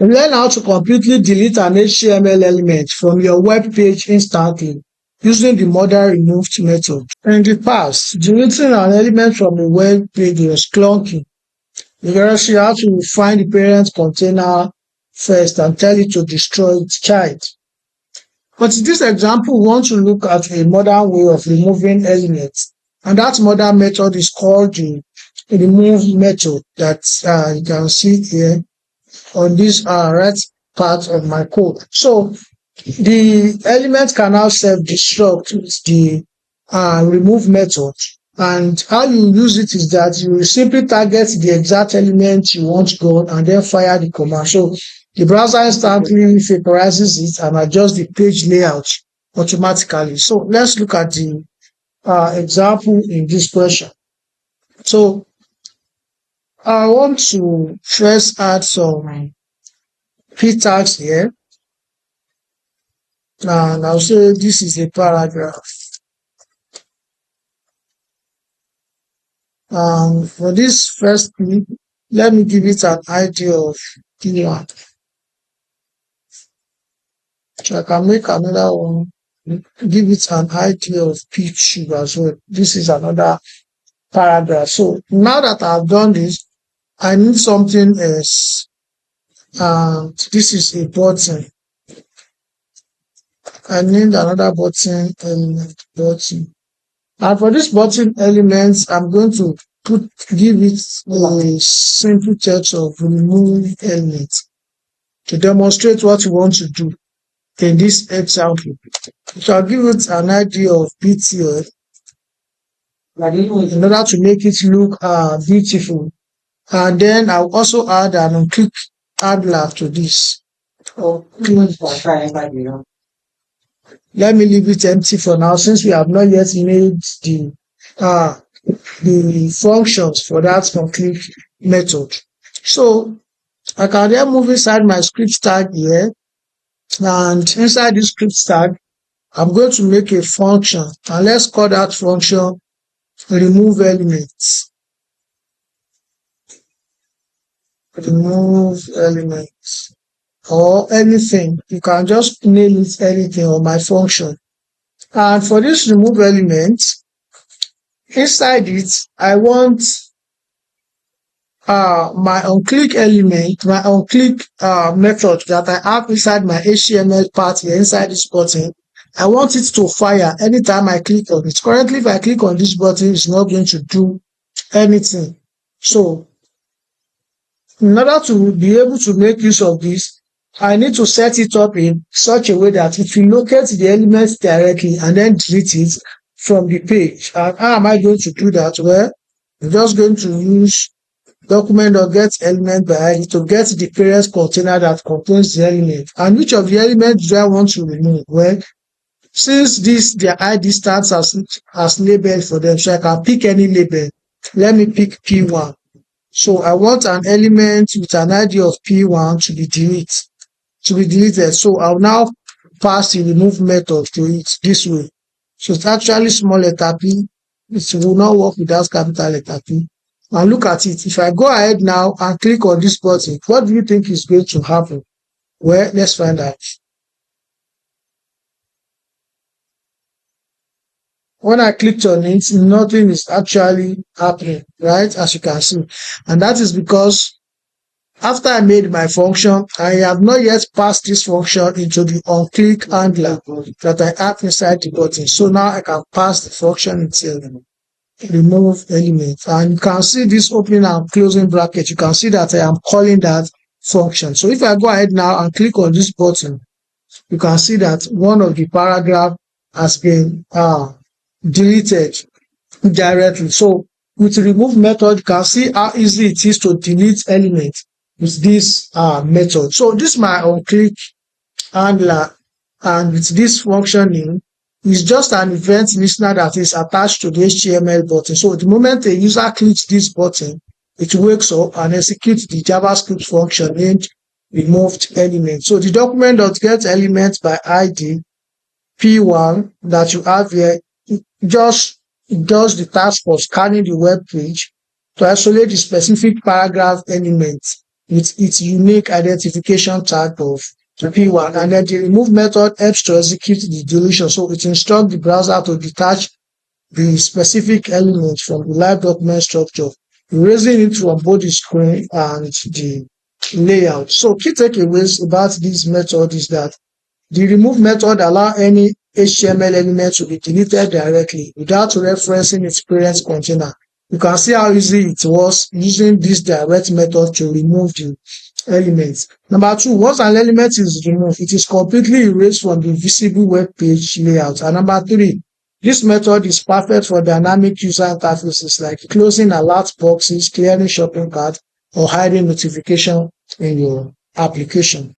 Learn how to completely delete an HTML element from your web page instantly using the model removed method. In the past, deleting an element from a web page was clunky because you have to find the parent container first and tell it to destroy its child. But in this example, we want to look at a modern way of removing elements, and that modern method is called the remove method that you can see here on this right part of my code. So the element can now self-destruct with the remove method. And how you use it is that you will simply target the exact element you want gone and then fire the command. So the browser instantly vaporizes it and adjusts the page layout automatically. So let's look at the example in this question. So I want to first add some p tags here. And I'll say this is a paragraph. For this first clip, let me give it an idea of P1. So I can make another one, give it an idea of P2 as well. This is another paragraph. So now that I've done this, I need something else. This is a button. I need another button element, button. And for this button element, I'm going to give it a simple text of remove element to demonstrate what you want to do in this example. So I'll give it an idea of BTL in order to make it look beautiful. And then I'll also add an on-click handler to this. Let me leave it empty for now since we have not yet made the functions for that on-click method. So I can then move inside my script tag here, and inside this script tag, I'm going to make a function, and let's call that function remove elements. Remove elements. Or anything. You can just name it anything on my function. And for this remove element, inside it, I want my on-click element, my on-click method that I have inside my HTML part here, inside this button. I want it to fire anytime I click on it. Currently, if I click on this button, it's not going to do anything. So, in order to be able to make use of this, I need to set it up in such a way that if you locate the elements directly and then delete it from the page. And how am I going to do that? Well, I'm just going to use document.getElement by ID to get the parent container that contains the element. And which of the elements do I want to remove? Well, since their ID starts as label for them, so I can pick any label. Let me pick P1. So I want an element with an ID of P1 to be deleted. So I'll now pass the remove method to it this way. So it's actually small letter P. It will not work without capital letter P. And look at it. If I go ahead now and click on this button, what do you think is going to happen? Well, let's find out. When I clicked on it, nothing is actually happening, right? As you can see. And that is because after I made my function, I have not yet passed this function into the on-click handler that I have inside the button. So now I can pass the function itself, remove element. And you can see this opening and closing bracket. You can see that I am calling that function. So if I go ahead now and click on this button, you can see that one of the paragraph has been deleted directly. So with the remove method, you can see how easy it is to delete elements with this method. So this is my on-click handler, and with this functioning is just an event listener that is attached to the HTML button. So the moment a user clicks this button, it wakes up and executes the JavaScript function named removed element. So the document.getElement by ID P1 that you have here, it just does the task of scanning the web page to isolate the specific paragraph elements with its unique identification tag of P1. And then the remove method helps to execute the deletion. So it instructs the browser to detach the specific element from the live document structure, erasing it from both the screen and the layout. So key takeaways about this method is that the remove method allows any HTML element to be deleted directly without referencing its parent container. You can see how easy it was using this direct method to remove the elements. Number two, once an element is removed, it is completely erased from the visible web page layout. And number three, this method is perfect for dynamic user interfaces like closing alert boxes, clearing shopping carts, or hiding notification in your application.